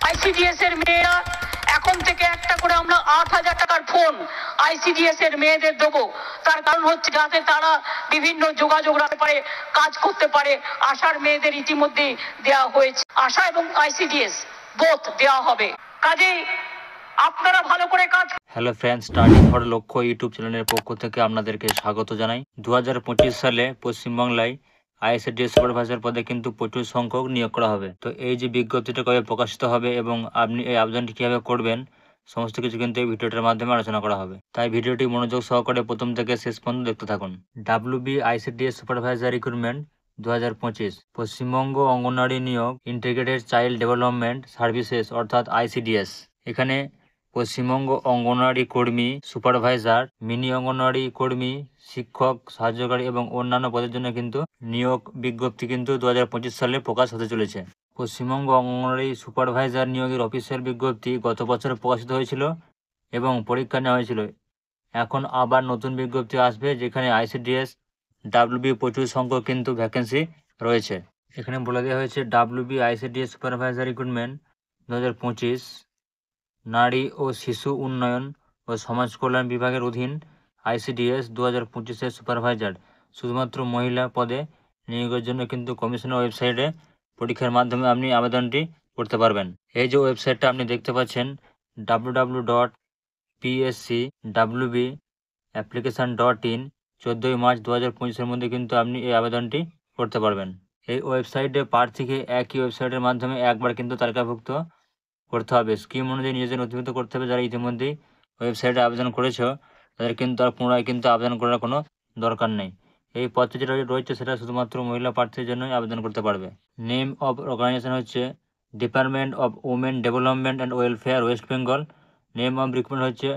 ICDS এর মেয়েরা এখন থেকে একটা করে আমরা 8,000 টাকার ফোন আইসিডিএস এর মেয়েদের দেবো। তার কারণ হচ্ছে যাতে তারা বিভিন্ন যোগাযোগ রাখতে পারে, কাজ করতে পারে। আশার মেয়েদের ইতিমধ্যে দেওয়া হয়েছে, আশা এবং আইসিডিএস বোথ দেওয়া হবে। কাজেই আপনারা ভালো করে কাজ। হ্যালো ফ্রেন্ডস, স্টার্টিং ফর লক্ষ্য ইউটিউব চ্যানেলের পক্ষ থেকে আপনাদেরকে স্বাগত জানাই। 2025 সালে পশ্চিমবাংলায় আইসিডিএস সুপারভাইজার পদে কিন্তু প্রচুর সংখ্যক নিয়োগ করা হবে। তো এই যে বিজ্ঞপ্তিটা কবে প্রকাশিত হবে এবং আপনি এই আবেদনটি কীভাবে করবেন সমস্ত কিছু কিন্তু এই ভিডিওটার মাধ্যমে আলোচনা করা হবে। তাই ভিডিওটি মনোযোগ সহকারে প্রথম থেকে শেষ পর্যন্ত দেখতে থাকুন। WB ICDS supervisor recruitment 2025 Paschimbanga anganwadi নিয়োগ ইন্টিগ্রেটেড চাইল্ড ডেভেলপমেন্ট সার্ভিসেস অর্থাৎ আইসিডিএস। এখানে পশ্চিমবঙ্গ অঙ্গনওয়াড়ি কর্মী, সুপারভাইজার, মিনি অঙ্গনওয়াড়ি কর্মী, শিক্ষক, সাহায্যকারী এবং অন্যান্য পদের জন্য কিন্তু নিয়োগ বিজ্ঞপ্তি কিন্তু 2025 সালে প্রকাশ হতে চলেছে। পশ্চিমবঙ্গ অঙ্গনওয়াড়ি সুপারভাইজার নিয়োগের অফিসিয়াল বিজ্ঞপ্তি গত বছর প্রকাশিত হয়েছিল এবং পরীক্ষা নেওয়া হয়েছিল। এখন আবার নতুন বিজ্ঞপ্তি আসবে যেখানে আইসিডিএস WB প্রচুর সংখ্যক কিন্তু ভ্যাকেন্সি রয়েছে। এখানে বলে দেওয়া হয়েছে WB আইসিডিএস সুপারভাইজার রিক্রুটমেন্ট 2025 নারী ও শিশু উন্নয়ন ও সমাজ কল্যাণ বিভাগের অধীন আইসিডিএস 2025-এর সুপারভাইজার শুধুমাত্র মহিলা পদে নিয়োগের জন্য কিন্তু কমিশনের ওয়েবসাইটে পরীক্ষার মাধ্যমে আপনি আবেদনটি করতে পারবেন। এই যে ওয়েবসাইটটা আপনি দেখতে পাচ্ছেন www.pscwbapplication.in 14 মার্চ 2025-এর মধ্যে কিন্তু আপনি এই আবেদনটি করতে পারবেন। এই ওয়েবসাইটে প্রার্থীকে একই ওয়েবসাইটের মাধ্যমে একবার কিন্তু তালিকাভুক্ত করতে হবে, স্কিম অনুযায়ী নিজেদের নথিভুক্ত করতে হবে। যারা ইতিমধ্যেই ওয়েবসাইটে আবেদন করেছ তাদের কিন্তু আর পুনরায় কিন্তু আবেদন করার কোনো দরকার নেই। এই পদটি যেটা রয়েছে সেটা শুধুমাত্র মহিলা প্রার্থীর জন্যই আবেদন করতে পারবে। নেম অফ অর্গানাইজেশন হচ্ছে department of women development and welfare West Bengal. Name of recruitment হচ্ছে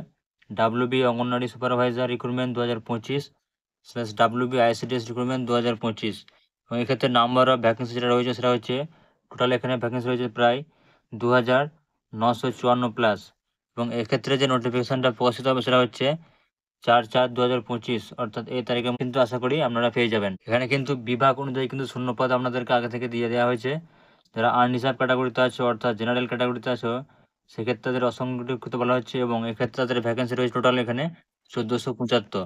WB anganwadi supervisor recruitment 2025/WB ICDS recruitment 2025। এবং এক্ষেত্রে নাম্বার অফ ভ্যাকেন্সি যেটা রয়েছে সেটা হচ্ছে টোটাল এখানে ভ্যাকেন্সি রয়েছে প্রায় 2,954 প্লাস। এবং এক্ষেত্রে যে নোটিফিকেশানটা প্রকাশিত হবে সেটা হচ্ছে 4/4/2025 অর্থাৎ এই তারিখে কিন্তু আশা করি আপনারা পেয়ে যাবেন। এখানে কিন্তু বিভাগ অনুযায়ী কিন্তু শূন্যপদ আপনাদেরকে আগে থেকে দিয়ে দেওয়া হয়েছে। যারা আনরিজার্ভ ক্যাটাগরিতে আছে অর্থাৎ জেনারেল ক্যাটাগরিতে আছো সেক্ষেত্রে তাদের অসংরক্ষিত বলা হচ্ছে এবং এক্ষেত্রে তাদের ভ্যাকেন্সি রয়েছে টোটাল এখানে 1,475।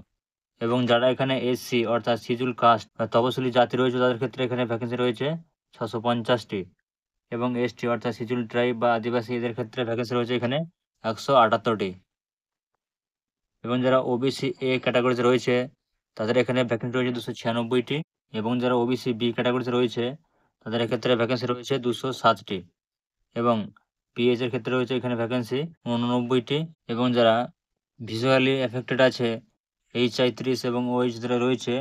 এবং যারা এখানে SC অর্থাৎ শিডিউল কাস্ট বা তপশিলি জাতি রয়েছে তাদের ক্ষেত্রে এখানে ভ্যাকেন্সি রয়েছে 650টি। এবং ST অর্থাৎ শিডিউল ট্রাইব বা আদিবাসী এদের ক্ষেত্রে ভ্যাকেন্সি রয়েছে এখানে 178টি। এবং যারা OBC A ক্যাটাগরিতে রয়েছে তাদের এখানে ভ্যাকেন্সি রয়েছে 296টি। এবং যারা OBC B ক্যাটাগরিতে রয়েছে তাদের ক্ষেত্রে ভ্যাকেন্সি রয়েছে 207টি। এবং PH এর ক্ষেত্রে রয়েছে এখানে ভ্যাকেন্সি 89টি। এবং যারা ভিজুয়ালি এফেক্টেড আছে HI30 এবং OH যারা রয়েছে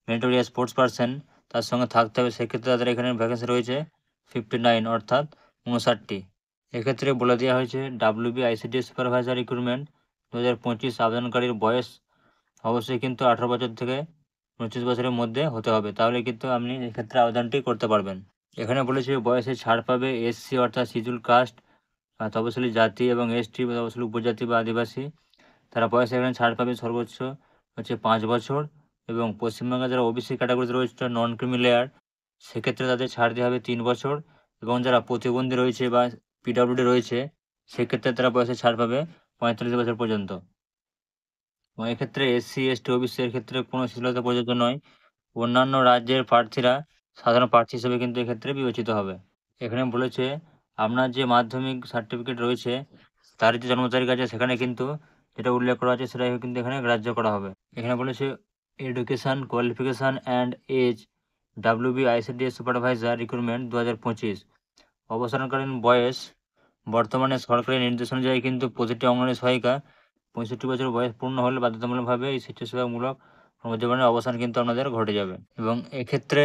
মেন্টালি স্পোর্টস পারসন তার সঙ্গে থাকতে হবে সেক্ষেত্রে তাদের এখানে ভ্যাকেন্সি রয়েছে 59 অর্থাৎ 59টি। এক্ষেত্রে বলে দেওয়া হয়েছে WB আইসিডিএস সুপারভাইজার রিক্রুটমেন্ট 2025 আবেদনকারীর বয়স অবশ্যই কিন্তু 18 বছর থেকে 29 বছরের মধ্যে হতে হবে, তাহলে কিন্তু আপনি এক্ষেত্রে আবেদনটি করতে পারবেন। এখানে বলেছে বয়সে ছাড় পাবে SC অর্থাৎ শিডিউল কাস্ট, তপশিলি জাতি এবং ST তপশিলি উপজাতি বা আদিবাসী। তারা বয়সে এখানে ছাড় পাবে সর্বোচ্চ হচ্ছে 5 বছর। এবং পশ্চিমবঙ্গে যারা OBC ক্যাটাগরিতে রয়েছে নন ক্রিমি লেয়ার সেক্ষেত্রে তাদের ছাড় দেওয়া হবে 3 বছর। এবং যারা প্রতিবন্ধী রয়েছে বা PWD রয়েছে সেক্ষেত্রে তারা বয়সে ছাড় পাবে 45 বছর পর্যন্ত। এবং এক্ষেত্রে SC ST OBC এর ক্ষেত্রে কোনো শিথিলতা প্রযোজ্য নয়। অন্যান্য রাজ্যের প্রার্থীরা সাধারণ প্রার্থী হিসেবে কিন্তু এক্ষেত্রে বিবেচিত হবে। এখানে বলেছে আপনার যে মাধ্যমিক সার্টিফিকেট রয়েছে তার যে জন্ম তারিখ আছে সেখানে কিন্তু যেটা উল্লেখ করা আছে সেটাই কিন্তু এখানে গ্রাহ্য করা হবে। এখানে বলেছে education qualification and age WB ICDS supervisor recruitment 2025 অবসরকালীন বয়স বর্তমানে সরকারি নির্দেশ অনুযায়ী কিন্তু প্রতিটি অঙ্গনওয়াড়ি সহায়িকা 65 বছর বয়স পূর্ণ হলে বাধ্যতামূলকভাবে এই স্বেচ্ছাসেবামূলক কর্মজীবনের অবসান কিন্তু আপনাদের ঘটে যাবে। এবং এক্ষেত্রে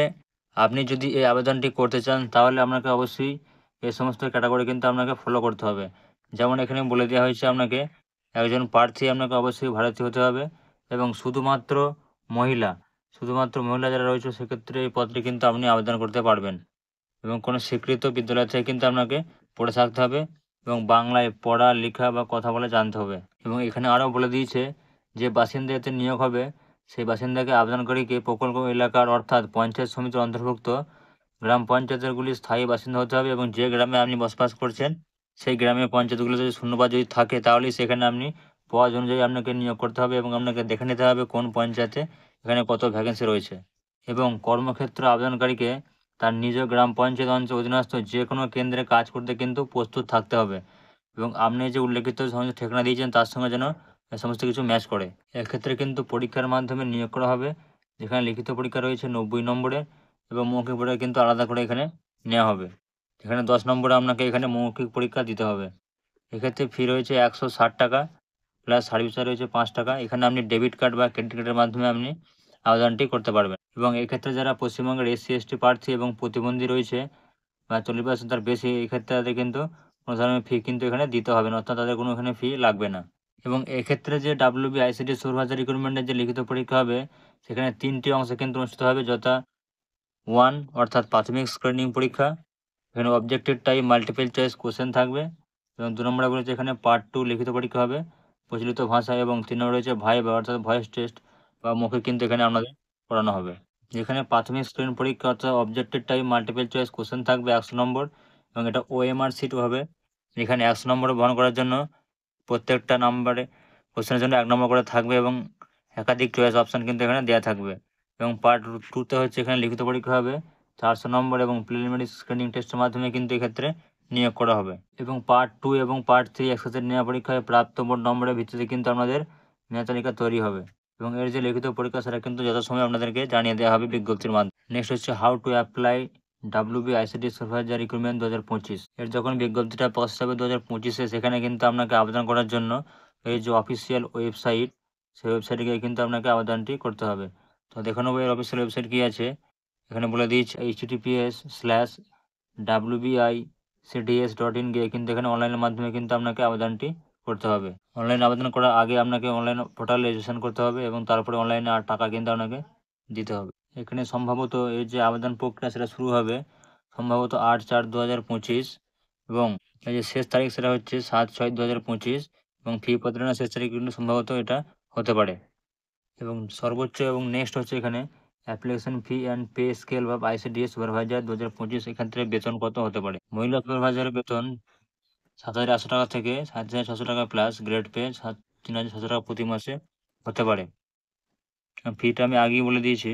আপনি যদি এই আবেদনটি করতে চান তাহলে আপনাকে অবশ্যই এই সমস্ত ক্যাটাগরি কিন্তু আপনাকে ফলো করতে হবে। যেমন এখানে বলে দেওয়া হয়েছে আপনাকে একজন প্রার্থী আপনাকে অবশ্যই ভারতীয় হতে হবে এবং শুধুমাত্র মহিলা যারা রয়েছে সেক্ষেত্রে এই পদটি কিন্তু আপনি আবেদন করতে পারবেন। এবং কোনো স্বীকৃত বিদ্যালয় থেকে কিন্তু আপনাকে পড়ে থাকতে হবে এবং বাংলায় পড়া লেখা বা কথা বলা জানতে হবে। এবং এখানে আরও বলে দিয়েছে যে বাসিন্দা এতে নিয়োগ হবে সেই বাসিন্দাকে আবেদনকারীকে প্রকল্প এলাকার অর্থাৎ পঞ্চায়েত সমিতির অন্তর্ভুক্ত গ্রাম পঞ্চায়েতগুলির স্থায়ী বাসিন্দা হতে হবে এবং যে গ্রামে আপনি বসবাস করছেন সেই গ্রামের পঞ্চায়েতগুলো যদি শূন্যপদ যদি থাকে তাহলেই সেখানে আপনি পদ অনুযায়ী আপনাকে নিয়োগ করতে হবে এবং আপনাকে দেখে নিতে হবে কোন পঞ্চায়েতে এখানে কত ভ্যাকেন্সি রয়েছে। এবং কর্মক্ষেত্র আবেদনকারীকে তার নিজ গ্রাম পঞ্চায়েত অঞ্চল অধীনস্থ যে কোনো কেন্দ্রে কাজ করতে কিন্তু প্রস্তুত থাকতে হবে এবং আপনি যে উল্লেখিত সমস্ত ঠিকানা দিয়েছেন তার সঙ্গে যেন সমস্ত কিছু ম্যাচ করে। এক্ষেত্রে কিন্তু পরীক্ষার মাধ্যমে নিয়োগ করা হবে, যেখানে লিখিত পরীক্ষা রয়েছে 90 নম্বরের এবং মৌখিক পরীক্ষা কিন্তু আলাদা করে এখানে নেওয়া হবে। এখানে 10 নম্বরে আপনাকে এখানে মৌখিক পরীক্ষা দিতে হবে। এক্ষেত্রে ফি রয়েছে 160 টাকা প্লাস সার্ভিস চার্জ রয়েছে 5 টাকা। এখানে আপনি ডেবিট কার্ড বা ক্রেডিট কার্ডের মাধ্যমে আপনি আবেদনটি করতে পারবেন এবং এক্ষেত্রে যারা পশ্চিমবঙ্গের SC/ST প্রার্থী এবং প্রতিবন্ধী রয়েছে বা 40% তার বেশি, এক্ষেত্রে তাদের কিন্তু কোনো ধরনের ফি কিন্তু এখানে দিতে হবে না, অর্থাৎ তাদের কোনো এখানে ফি লাগবে না। এবং এক্ষেত্রে যে WBICT সুপারভাইজার রিক্রুটমেন্টের যে লিখিত পরীক্ষা হবে সেখানে 3টি অংশে কিন্তু অনুষ্ঠিত হবে, যথা 1 অর্থাৎ প্রাথমিক স্ক্রিনিং পরীক্ষা, এখানে objective type multiple choice question থাকবে এবং 2 নম্বরে বলেছে এখানে পার্ট 2 লিখিত পরীক্ষা হবে প্রচলিত ভাষা এবং 3 নম্বরে রয়েছে ভাইভা অর্থাৎ ভয়েস টেস্ট বা মৌখিক কিন্তু এখানে আপনাদের করানো হবে। যেখানে প্রাথমিক স্ক্রিন পরীক্ষা অর্থাৎ objective type multiple choice question থাকবে 100 নম্বর এবং এটা OMR সিট হবে। এখানে 100 নম্বরে বহন করার জন্য প্রত্যেকটা নাম্বারে কোশ্চেনের জন্য 1 নম্বর করে থাকবে এবং একাধিক চয়েস অপশান কিন্তু এখানে দেওয়া থাকবে। এবং পার্ট 2তে হচ্ছে এখানে লিখিত পরীক্ষা হবে 400 নম্বর এবং প্রিলিমিনারি স্ক্রিনিং টেস্টের মাধ্যমে কিন্তু এক্ষেত্রে নিয়োগ করা হবে। এবং পার্ট 2 এবং পার্ট 3 একসাথে নেওয়া পরীক্ষায় প্রাপ্ত মোট নম্বরের ভিত্তিতে কিন্তু আপনাদের মেধা তালিকা তৈরি হবে এবং এর যে লিখিত পরীক্ষা সেটা কিন্তু যথাসময়ে আপনাদেরকে জানিয়ে দেওয়া হবে বিজ্ঞপ্তির মাধ্যমে। নেক্সট হচ্ছে how to apply WBICT supervisor recruitment 2025। এর যখন বিজ্ঞপ্তিটা প্রকাশ হবে 2025-এ, সেখানে কিন্তু আপনাকে আবেদন করার জন্য এই যে অফিসিয়াল ওয়েবসাইট, সেই ওয়েবসাইটে গিয়ে কিন্তু আপনাকে আবেদনটি করতে হবে। তো দেখে নেবো এর অফিসিয়াল ওয়েবসাইট কী আছে। এখানে বলে দিয়েছি https:/wbicts.in গিয়ে কিন্তু এখানে অনলাইনের মাধ্যমে কিন্তু আপনাকে আবেদনটি করতে হবে। অনলাইন আবেদন করার আগে আপনাকে অনলাইন পোর্টালে রেজিস্ট্রেশন করতে হবে এবং তারপরে অনলাইনে আর টাকা কিন্তু আপনাকে দিতে হবে। এখানে সম্ভবত এই যে আবেদন প্রক্রিয়া সেটা শুরু হবে সম্ভবত 8/4/2025 এবং এই যে শেষ তারিখ সেটা হচ্ছে 7/6/2025 এবং ফি প্রদানের শেষ তারিখ কিন্তু সম্ভবত এটা হতে পারে। এবং সর্বোচ্চ এবং নেক্সট হচ্ছে এখানে application fee and pay scale বা ICDS সুপারভাইজার 2025 এক্ষেত্রে বেতন কত হতে পারে। মহিলা সুপারভাইজারের বেতন 7,800 টাকা থেকে 7,600 টাকা প্লাস গ্রেড পে 3,600 টাকা প্রতি মাসে হতে পারে। ফিটা আমি আগেই বলে দিয়েছি।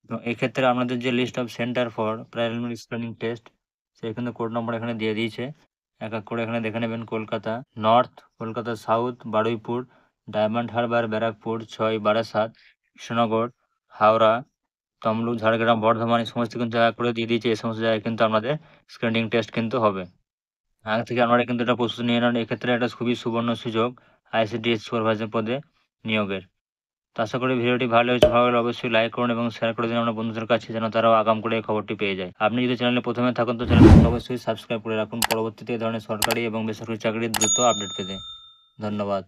এবং এক্ষেত্রে আপনাদের যে list of centre for primary screening test সেখানে কোড নম্বর এখানে দিয়ে দিয়েছে, এক এক করে এখানে দেখে নেবেন। কলকাতা নর্থ, কলকাতা সাউথ, বারুইপুর, ডায়মন্ড হারবার, ব্যারাকপুর 6, বারাসাত, কৃষ্ণনগর, হাওড়া, তমলুক, ঝাড়গ্রাম, বর্ধমান, এই সমস্ত কিন্তু জায়গা করে দিয়ে দিয়েছে। এই সমস্ত জায়গায় কিন্তু আপনাদের স্ক্রিনিং টেস্ট কিন্তু হবে। আগে থেকে আপনারা কিন্তু এটা প্রস্তুতি নিয়ে নেন। এক্ষেত্রে এটা খুবই সুবর্ণ সুযোগ ICDS সুপারভাইজার পদে নিয়োগের। তো আশা করি ভিডিওটি ভালো হয়েছে। ভালো লাগলে অবশ্যই লাইক করুন এবং শেয়ার করে দিন আপনার বন্ধুদের কাছে, যেন তারাও আগাম করে এই খবরটি পেয়ে যায়। আপনি যদি চ্যানেলে প্রথমে থাকুন তো চ্যানেলটি অবশ্যই সাবস্ক্রাইব করে রাখুন পরবর্তীতে এই ধরনের সরকারি এবং বেসরকারি চাকরির দ্রুত আপডেট পেতে। ধন্যবাদ।